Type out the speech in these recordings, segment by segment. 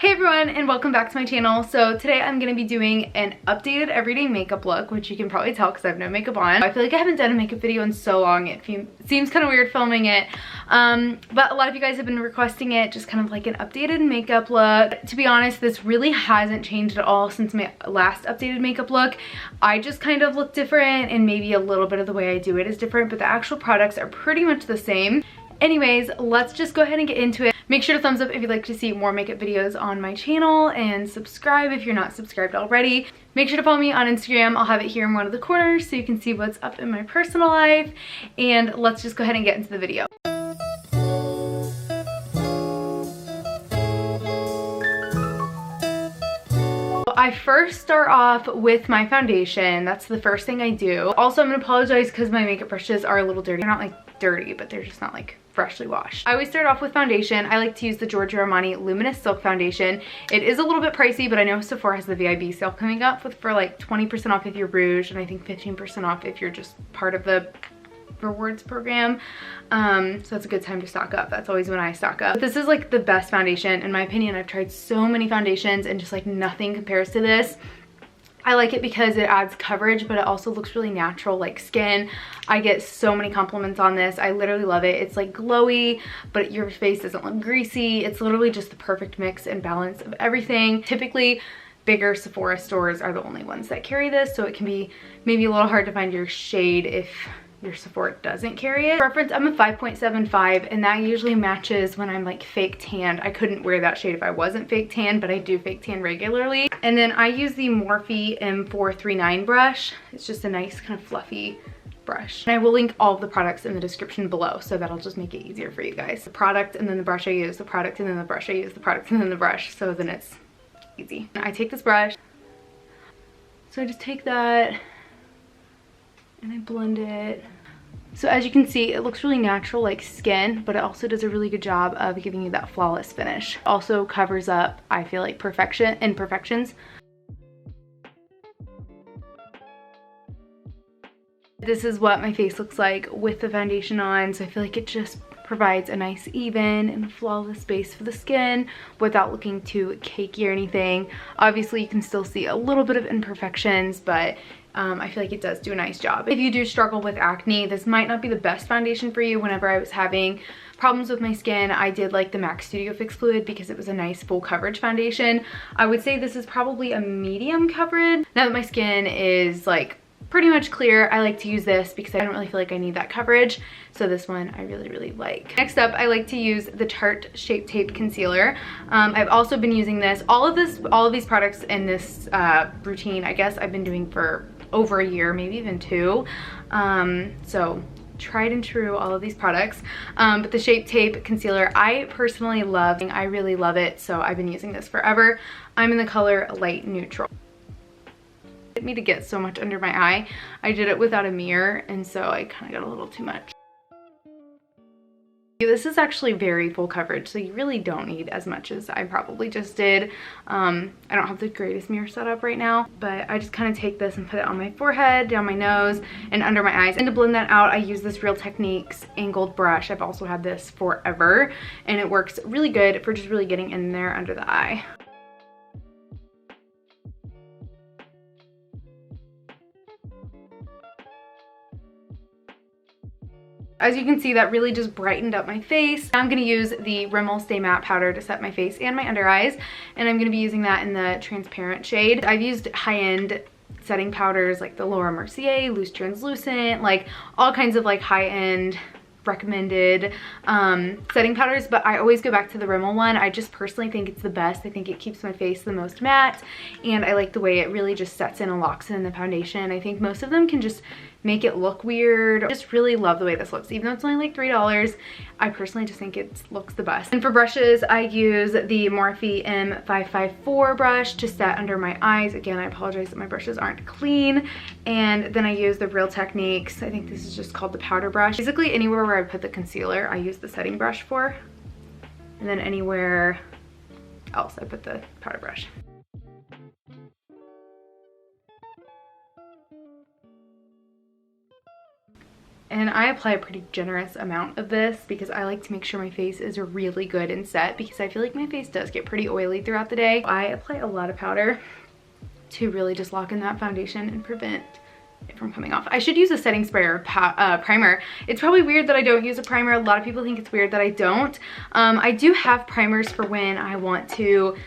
Hey everyone, and welcome back to my channel. So today I'm going to be doing an updated everyday makeup look, which you can probably tell because I have no makeup on. I feel like I haven't done a makeup video in so long. It seems kind of weird filming it, but a lot of you guys have been requesting it, just kind of like an updated makeup look. To be honest, this really hasn't changed at all since my last updated makeup look. I just kind of look different, and maybe a little bit of the way I do it is different, but the actual products are pretty much the same. Anyways, let's just go ahead and get into it. Make sure to thumbs up if you'd like to see more makeup videos on my channel, and subscribe if you're not subscribed already. Make sure to follow me on Instagram. I'll have it here in one of the corners so you can see what's up in my personal life. And let's just go ahead and get into the video. I first start off with my foundation. That's the first thing I do. Also, I'm gonna apologize because my makeup brushes are a little dirty. They're not like dirty, but they're just not like freshly washed. I always start off with foundation. I like to use the Giorgio Armani Luminous Silk Foundation. It is a little bit pricey, but I know Sephora has the VIB sale coming up for like 20% off if you're Rouge, and I think 15% off if you're just part of the rewards program. So that's a good time to stock up. That's always when I stock up. But this is like the best foundation in my opinion. I've tried so many foundations and just like nothing compares to this. I like it because it adds coverage, but it also looks really natural like skin. I get so many compliments on this. I literally love it. It's like glowy, but your face doesn't look greasy. It's literally just the perfect mix and balance of everything. Typically, bigger Sephora stores are the only ones that carry this, so it can be maybe a little hard to find your shade if your Sephora doesn't carry it. Reference, I'm a 5.75, and that usually matches when I'm like fake tanned. I couldn't wear that shade if I wasn't fake tan, but I do fake tan regularly. And then I use the Morphe M510 brush. It's just a nice kind of fluffy brush. And I will link all of the products in the description below, so that'll just make it easier for you guys. The product and then the brush I use, the product and then the brush I use, the product and then the brush, so then it's easy. And I take this brush, so I just take that and I blend it. So as you can see, it looks really natural like skin, but it also does a really good job of giving you that flawless finish. Also covers up, I feel like, imperfections. This is what my face looks like with the foundation on, so I feel like it just provides a nice even and flawless base for the skin without looking too cakey or anything. Obviously you can still see a little bit of imperfections, but I feel like it does do a nice job. If you do struggle with acne, this might not be the best foundation for you. Whenever I was having problems with my skin, I did like the MAC Studio Fix Fluid because it was a nice full coverage foundation. I would say this is probably a medium coverage. Now that my skin is like pretty much clear, I like to use this because I don't really feel like I need that coverage. So this one I really like. Next up, I like to use the Tarte Shape Tape Concealer. I've also been using this. All of these products in this routine, I guess I've been doing for over a year, maybe even 2. So tried and true, all of these products. But the Shape Tape Concealer, I personally love. I really love it, so I've been using this forever. I'm in the color Light Neutral. Me to get so much under my eye. I did it without a mirror, and so I kind of got a little too much. This is actually very full coverage, so you really don't need as much as I probably just did. I don't have the greatest mirror set up right now, but I just kind of take this and put it on my forehead, down my nose, and under my eyes. And to blend that out, I use this Real Techniques angled brush. I've also had this forever, and it works really good for just really getting in there under the eye. As you can see, that really just brightened up my face. Now I'm gonna use the Rimmel Stay Matte Powder to set my face and my under eyes, and I'm gonna be using that in the transparent shade. I've used high-end setting powders like the Laura Mercier, Loose Translucent, like all kinds of like high-end recommended setting powders, but I always go back to the Rimmel one. I just personally think it's the best. I think it keeps my face the most matte, and I like the way it really just sets in and locks in the foundation. I think most of them can just make it look weird. I just really love the way this looks. Even though it's only like $3, I personally just think it looks the best. And for brushes, I use the Morphe M554 brush to set under my eyes. Again, I apologize that my brushes aren't clean. And then I use the Real Techniques, I think this is just called the powder brush. Basically anywhere where I put the concealer, I use the setting brush for. And then anywhere else, I put the powder brush. and I apply a pretty generous amount of this because I like to make sure my face is really good and set, because I feel like my face does get pretty oily throughout the day. I apply a lot of powder to really just lock in that foundation and prevent it from coming off. I should use a setting spray or primer. It's probably weird that I don't use a primer. A lot of people think it's weird that I don't. I do have primers for when I want to,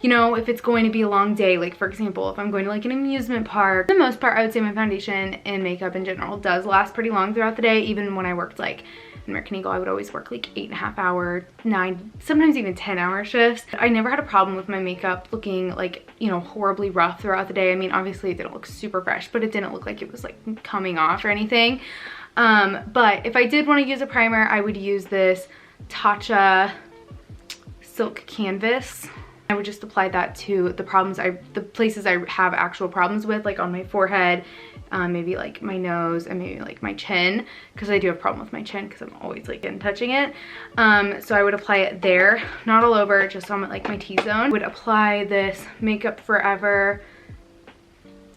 you know, if it's going to be a long day, like for example, if I'm going to like an amusement park. For the most part, I would say my foundation and makeup in general does last pretty long throughout the day. Even when I worked like in American Eagle, I would always work like 8.5 hour, 9, sometimes even 10-hour shifts. I never had a problem with my makeup looking like, you know, horribly rough throughout the day. I mean, obviously it didn't look super fresh, but it didn't look like it was like coming off or anything. But if I did want to use a primer, I would use this Tatcha Silk Canvas. I would just apply that to the places I have actual problems with, like on my forehead, maybe like my nose, and maybe like my chin, because I do have a problem with my chin because I'm always like touching it. So I would apply it there, not all over, just on like my T-zone. I would apply this Makeup Forever,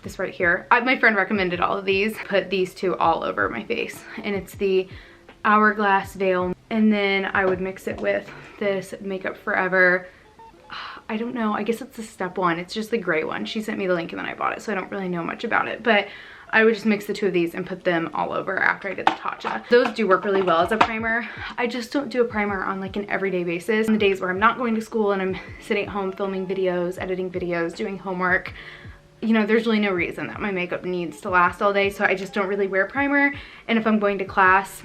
this right here. My friend recommended all of these. Put these two all over my face, and it's the Hourglass Veil. And then I would mix it with this Makeup Forever, I don't know, I guess it's the step one. It's just the gray one. She sent me the link and then I bought it, so I don't really know much about it. But I would just mix the two of these and put them all over after I did the Tatcha. Those do work really well as a primer. I just don't do a primer on like an everyday basis. On the days where I'm not going to school and I'm sitting at home filming videos, editing videos, doing homework, you know, there's really no reason that my makeup needs to last all day, so I just don't really wear primer. And if I'm going to class,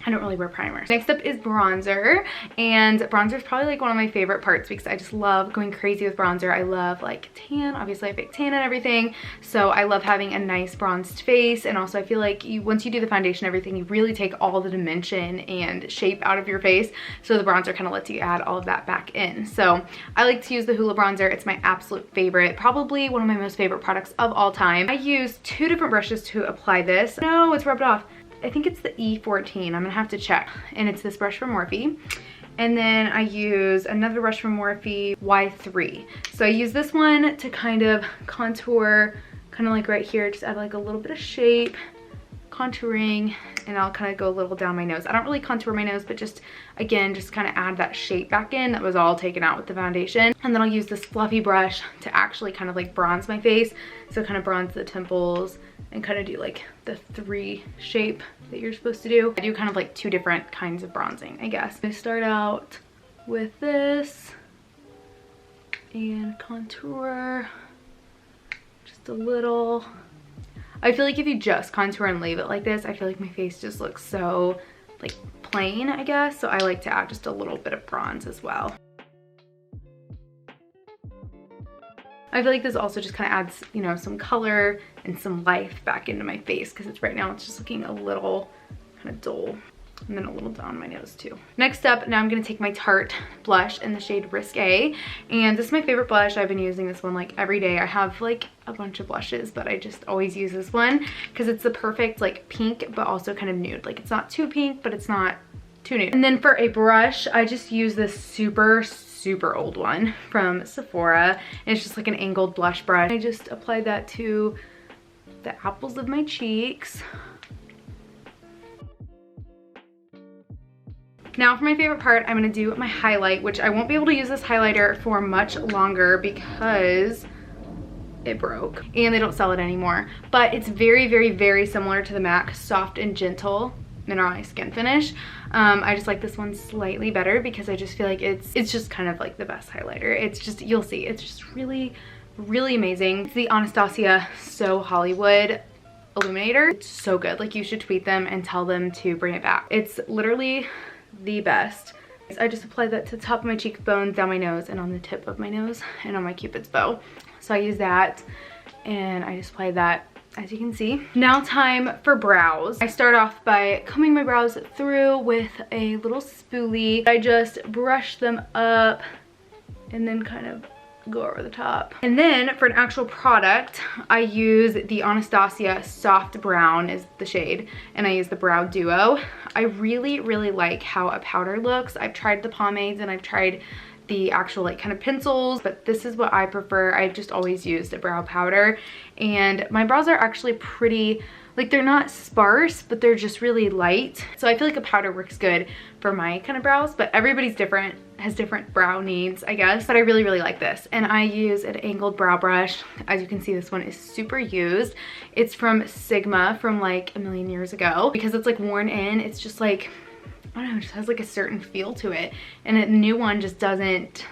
I don't really wear primers. Next up is bronzer, and bronzer is probably like one of my favorite parts because I just love going crazy with bronzer. I love like tan, obviously I fake tan and everything, so I love having a nice bronzed face. And also I feel like once you do the foundation and everything, you really take all the dimension and shape out of your face, so the bronzer kind of lets you add all of that back in. So I like to use the Hoola bronzer. It's my absolute favorite, probably one of my most favorite products of all time. I use 2 different brushes to apply this. No, it's rubbed off. I think it's the E14, I'm gonna have to check. And it's this brush from Morphe. And then I use another brush from Morphe, Y3. So I use this one to kind of contour, kind of like right here, just add like a little bit of shape, contouring, and I'll kind of go a little down my nose. I don't really contour my nose, but just, again, just kind of add that shape back in that was all taken out with the foundation. And then I'll use this fluffy brush to actually kind of like bronze my face. So kind of bronze the temples and kind of do like the 3 shape that you're supposed to do. I do kind of like 2 different kinds of bronzing, I guess. I start out with this and contour just a little. I feel like if you just contour and leave it like this, I feel like my face just looks so like plain, I guess. So I like to add just a little bit of bronze as well. I feel like this also just kind of adds, you know, some color and some life back into my face, because it's right now it's just looking a little kind of dull. And then a little down my nose too. Next up, now I'm gonna take my Tarte blush in the shade Risque. And this is my favorite blush. I've been using this one like every day. I have like a bunch of blushes, but I just always use this one because it's the perfect like pink, but also kind of nude. Like it's not too pink, but it's not too nude. And then for a brush, I just use this super old one from Sephora. And it's just like an angled blush brush. I just applied that to the apples of my cheeks. Now for my favorite part, I'm gonna do my highlight, which I won't be able to use this highlighter for much longer because it broke and they don't sell it anymore. But it's very similar to the MAC Soft and Gentle Mineralized Skin Finish. I just like this one slightly better because I just feel like it's just kind of like the best highlighter. It's just, you'll see, it's just really amazing. It's the Anastasia So Hollywood Illuminator. It's so good. Like, you should tweet them and tell them to bring it back. It's literally the best. I just applied that to the top of my cheekbones, down my nose, and on the tip of my nose, and on my Cupid's bow. So I use that, and I just applied that, as you can see. Now time for brows. I start off by combing my brows through with a little spoolie. I just brush them up and then kind of go over the top. And then for an actual product, I use the Anastasia Soft Brown is the shade, and I use the Brow Duo. I really like how a powder looks. I've tried the pomades and I've tried the actual like kind of pencils, but this is what I prefer. I've just always used a brow powder, and my brows are actually pretty, like they're not sparse, but they're just really light. So I feel like a powder works good for my kind of brows, but everybody's different, has different brow needs, I guess. But I really, really like this. And I use an angled brow brush. As you can see, this one is super used. It's from Sigma from like a million years ago. Because it's like worn in, it's just like, I don't know, it just has like a certain feel to it. And a new one just doesn't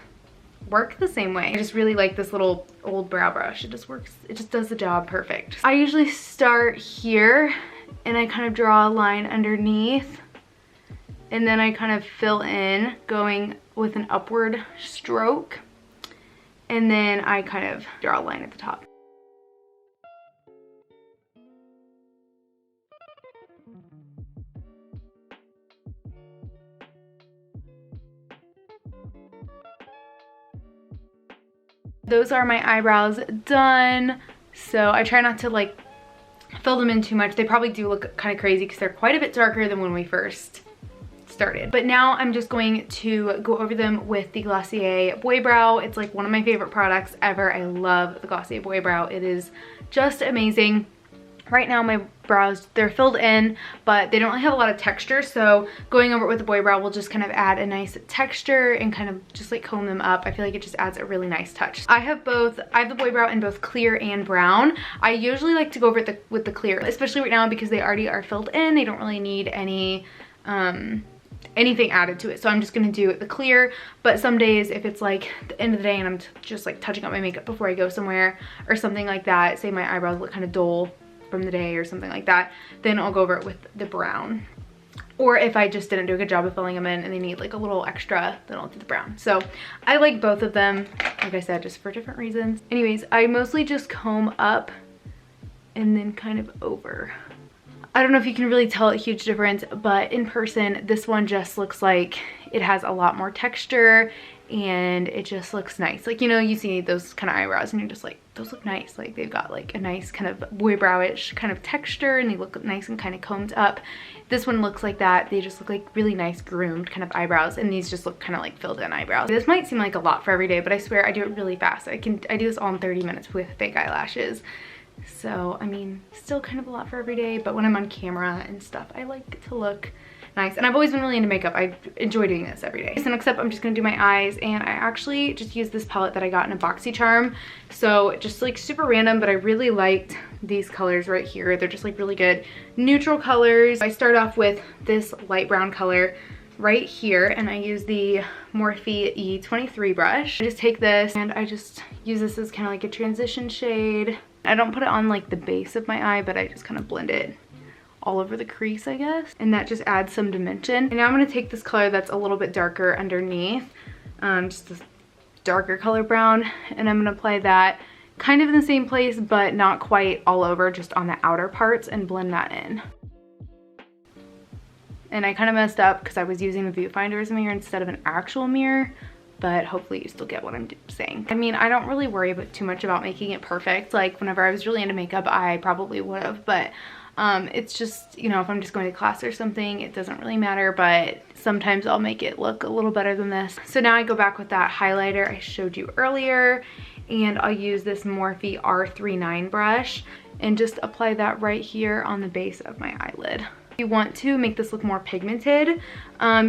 work the same way. I just really like this little old brow brush. It just works, it just does the job perfect. I usually start here and I kind of draw a line underneath, and then I kind of fill in going with an upward stroke, and then I kind of draw a line at the top. Those are my eyebrows done. So I try not to like fill them in too much. They probably do look kind of crazy because they're quite a bit darker than when we first started. But now I'm just going to go over them with the Glossier Boy Brow. It's like one of my favorite products ever. I love the Glossier Boy Brow. It is just amazing. Right now my brows, they're filled in, but they don't really have a lot of texture, so going over it with the Boy Brow will just kind of add a nice texture and kind of just like comb them up. I feel like it just adds a really nice touch. I have the Boy Brow in both clear and brown. I usually like to go over it with the clear, especially right now because they already are filled in. They don't really need any anything added to it, so I'm just gonna do the clear. But some days, if it's like the end of the day and I'm just like touching up my makeup before I go somewhere or something like that, say my eyebrows look kind of dull from the day or something like that, then I'll go over it with the brown. Or if I just didn't do a good job of filling them in and they need like a little extra, then I'll do the brown. So I like both of them, like I said, just for different reasons. Anyways, I mostly just comb up and then kind of over. I don't know if you can really tell a huge difference, but in person, this one just looks like it has a lot more texture and it just looks nice. Like, you know, you see those kind of eyebrows and you're just like, those look nice. Like they've got like a nice kind of boy browish kind of texture and they look nice and kind of combed up. This one looks like that. They just look like really nice groomed kind of eyebrows, and these just look kind of like filled in eyebrows. This might seem like a lot for every day, but I swear I do it really fast. I do this all in 30 minutes with fake eyelashes. So, I mean, still kind of a lot for every day, but when I'm on camera and stuff, I like to look nice. And I've always been really into makeup. I enjoy doing this every day. So next up, I'm just gonna do my eyes, and I actually just used this palette that I got in a BoxyCharm. So just like super random, but I really liked these colors right here. They're just like really good neutral colors. I start off with this light brown color right here, and I use the Morphe E23 brush. I just take this and I just use this as kind of like a transition shade. I don't put it on like the base of my eye, but I just kind of blend it all over the crease, I guess. And that just adds some dimension. And now I'm gonna take this color that's a little bit darker underneath, just this darker color brown, and I'm gonna apply that kind of in the same place, but not quite all over, just on the outer parts, and blend that in. And I kind of messed up because I was using the viewfinder as a mirror instead of an actual mirror, but hopefully you still get what I'm saying. I mean, I don't really worry too much about making it perfect. Like whenever I was really into makeup, I probably would have, but it's just, you know, if I'm just going to class or something, it doesn't really matter, but sometimes I'll make it look a little better than this. So now I go back with that highlighter I showed you earlier, and I'll use this Morphe R39 brush and just apply that right here on the base of my eyelid. If you want to make this look more pigmented,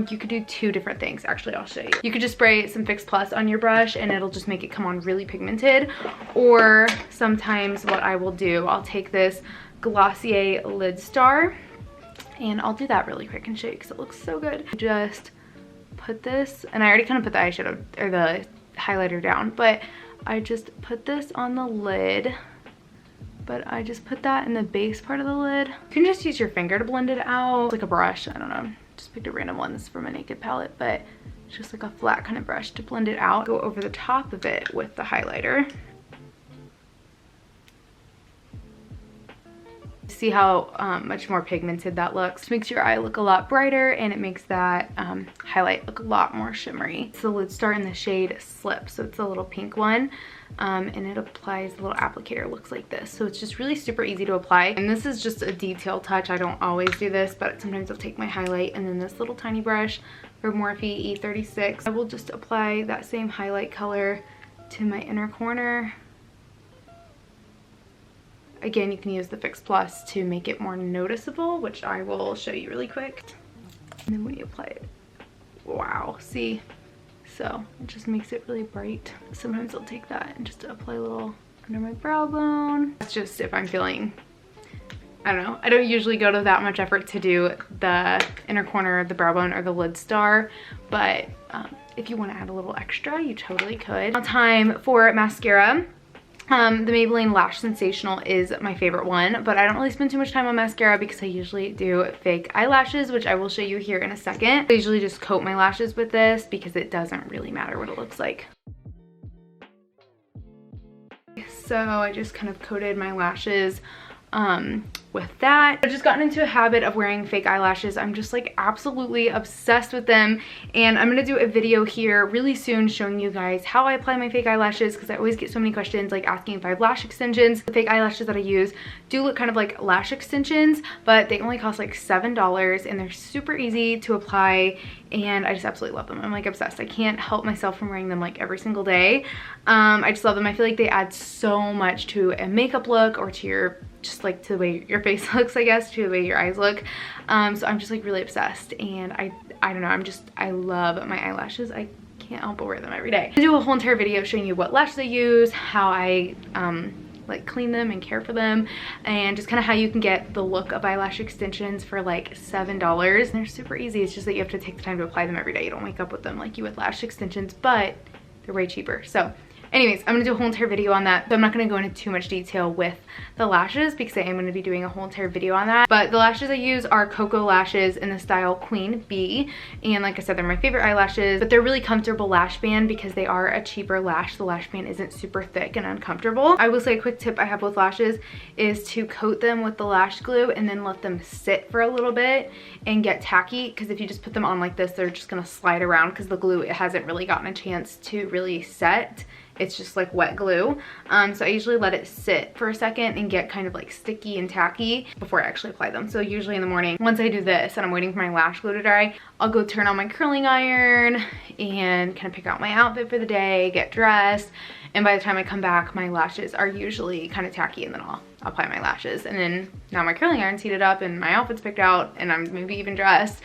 you could do two different things. Actually, I'll show you. You could just spray some Fix Plus on your brush and it'll just make it come on really pigmented. Or sometimes what I will do, I'll take this Glossier Lid Star and I'll do that really quick and show you because it looks so good. Just put this, and I already kind of put the eyeshadow or the highlighter down, but I just put this on the lid. But I just put that in the base part of the lid. You can just use your finger to blend it out. It's like a brush, I don't know. Just picked a random one. This is from a Naked palette, but it's just like a flat kind of brush to blend it out. Go over the top of it with the highlighter. See how much more pigmented that looks. It makes your eye look a lot brighter, and it makes that highlight look a lot more shimmery. It's the Lid Star in the shade Slip, so it's a little pink one. And it applies, the little applicator looks like this. So it's just really super easy to apply. And this is just a detail touch. I don't always do this, but sometimes I'll take my highlight and then this little tiny brush, or Morphe E36. I will just apply that same highlight color to my inner corner. Again, you can use the Fix Plus to make it more noticeable, which I will show you really quick. And then when you apply it, wow, see? So it just makes it really bright. Sometimes I'll take that and just apply a little under my brow bone. That's just if I'm feeling, I don't know. I don't usually go to that much effort to do the inner corner, the brow bone, or the lid star, but if you want to add a little extra, you totally could. Now time for mascara. The Maybelline Lash Sensational is my favorite one, but I don't really spend too much time on mascara because I usually do fake eyelashes, which I will show you here in a second. I usually just coat my lashes with this because it doesn't really matter what it looks like. So I just kind of coated my lashes with that. I've just gotten into a habit of wearing fake eyelashes. I'm just like absolutely obsessed with them, and I'm gonna do a video here really soon showing you guys how I apply my fake eyelashes, because I always get so many questions like asking if I have lash extensions. The fake eyelashes that I use do look kind of like lash extensions, but they only cost like $7 and they're super easy to apply, and I just absolutely love them. I'm like obsessed. I can't help myself from wearing them like every single day. I just love them. I feel like they add so much to a makeup look, or to your, just like to the way your face looks, I guess, to the way your eyes look. So I'm just like really obsessed, and I don't know, I love my eyelashes. I can't help but wear them every day. I do a whole entire video showing you what lashes I use, how I like clean them and care for them, and just kind of how you can get the look of eyelash extensions for like $7. And they're super easy. It's just that you have to take the time to apply them every day. You don't wake up with them like you with lash extensions, but they're way cheaper. So anyways, I'm gonna do a whole entire video on that, but I'm not gonna go into too much detail with the lashes because I am gonna be doing a whole entire video on that. But the lashes I use are Cocoa lashes in the style Queen Bee, and like I said, they're my favorite eyelashes, but they're really comfortable lash band because they are a cheaper lash. The lash band isn't super thick and uncomfortable. I will say a quick tip I have with lashes is to coat them with the lash glue and then let them sit for a little bit and get tacky, because if you just put them on like this, they're just gonna slide around because the glue, it hasn't really gotten a chance to really set. It's just like wet glue. So I usually let it sit for a second and get kind of like sticky and tacky before I actually apply them. So usually in the morning, once I do this and I'm waiting for my lash glue to dry, I'll go turn on my curling iron and kind of pick out my outfit for the day, get dressed. And by the time I come back, my lashes are usually kind of tacky, and then I'll apply my lashes. And then now my curling iron's heated up and my outfit's picked out and I'm maybe even dressed.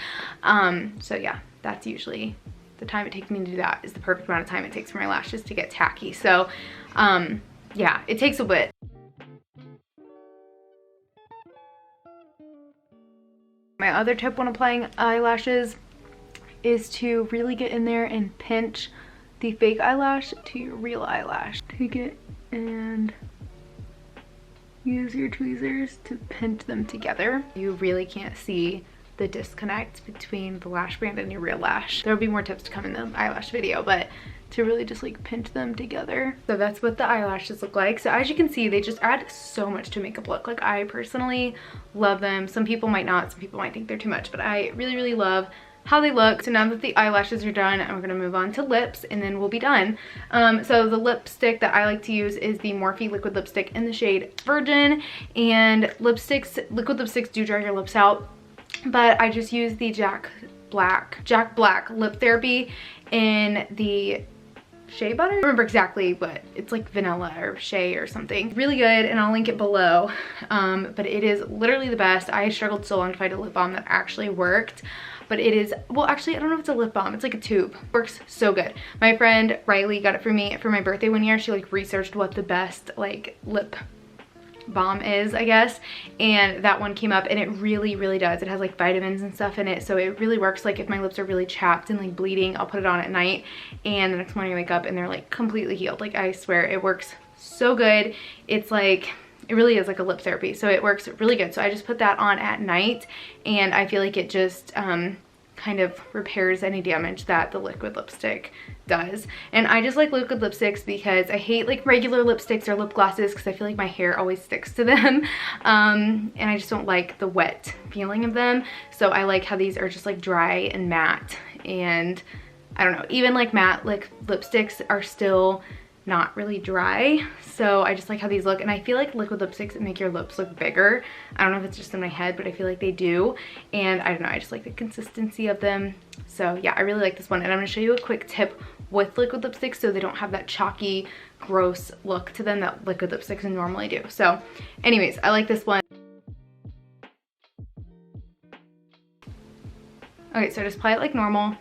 So yeah, that's usually the time it takes me to do that, is the perfect amount of time it takes for my lashes to get tacky. So yeah, it takes a bit. My other tip when applying eyelashes is to really get in there and pinch the fake eyelash to your real eyelash. Take it and use your tweezers to pinch them together. You really can't see the disconnect between the lash band and your real lash. There will be more tips to come in the eyelash video, but to really just like pinch them together. So that's what the eyelashes look like. So as you can see, they just add so much to makeup look. Like, I personally love them. Some people might not, some people might think they're too much, but I really, really love how they look. So now that the eyelashes are done, we're gonna move on to lips and then we'll be done. So the lipstick that I like to use is the Morphe liquid lipstick in the shade Virgin, and liquid lipsticks do dry your lips out, but I just use the Jack Black Lip Therapy in the shea butter. I don't remember exactly, but it's like vanilla or shea or something. Really good, and I'll link it below. But it is literally the best. I struggled so long to find a lip balm that actually worked. But it is, well, actually, I don't know if it's a lip balm. It's like a tube. Works so good. My friend Riley got it for me for my birthday one year. She like researched what the best like lip balm is, I guess, and that one came up, and it really, really does. It has like vitamins and stuff in it, so it really works. Like if my lips are really chapped and like bleeding, I'll put it on at night, and the next morning I wake up and they're like completely healed. Like, I swear it works so good. It's like, it really is like a lip therapy, so it works really good. So I just put that on at night, and I feel like it just kind of repairs any damage that the liquid lipstick does. And I just like liquid lipsticks because I hate like regular lipsticks or lip glosses because I feel like my hair always sticks to them, and I just don't like the wet feeling of them. So I like how these are just like dry and matte, and I don't know, even like matte like lipsticks are still not really dry. So I just like how these look, and I feel like liquid lipsticks make your lips look bigger. I don't know if it's just in my head, but I feel like they do. And I don't know, I just like the consistency of them. So yeah, I really like this one. And I'm gonna show you a quick tip with liquid lipsticks so they don't have that chalky, gross look to them that liquid lipsticks normally do. So anyways, I like this one. Okay, so just apply it like normal,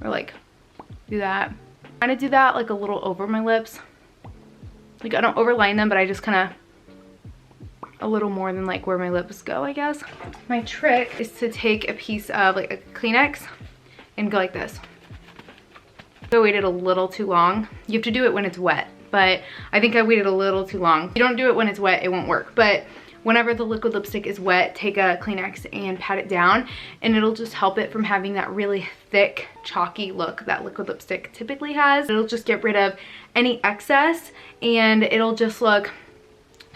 or like do that. I'm trying to do that like a little over my lips. Like I don't overline them, but I just kind of a little more than like where my lips go, I guess. My trick is to take a piece of like a Kleenex and go like this. I waited a little too long. You have to do it when it's wet, but I think I waited a little too long. If you don't do it when it's wet, it won't work. But whenever the liquid lipstick is wet, take a Kleenex and pat it down, and it'll just help it from having that really thick, chalky look that liquid lipstick typically has. It'll just get rid of any excess, and it'll just look,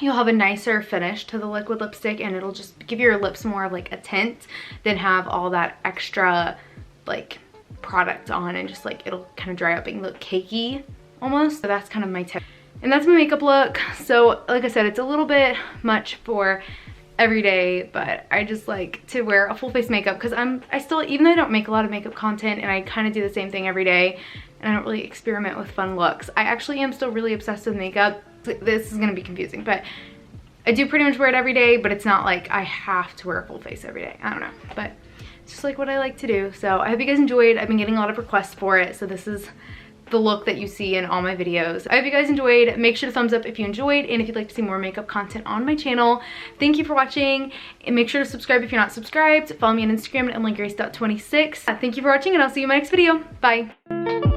you'll have a nicer finish to the liquid lipstick, and it'll just give your lips more of like a tint than have all that extra like product on, and just like it'll kind of dry up and look cakey almost. So that's kind of my tip. And that's my makeup look. So like I said, it's a little bit much for every day, but I just like to wear a full face makeup because I still, even though I don't make a lot of makeup content and I kind of do the same thing every day and I don't really experiment with fun looks, I actually am still really obsessed with makeup. This is gonna be confusing, but I do pretty much wear it every day, but it's not like I have to wear a full face every day. I don't know, but it's just like what I like to do. So I hope you guys enjoyed. I've been getting a lot of requests for it, so this is the look that you see in all my videos. I hope you guys enjoyed. Make sure to thumbs up if you enjoyed, and if you'd like to see more makeup content on my channel. Thank you for watching, and make sure to subscribe if you're not subscribed. Follow me on Instagram at emilygrace.26. Thank you for watching, and I'll see you in my next video. Bye.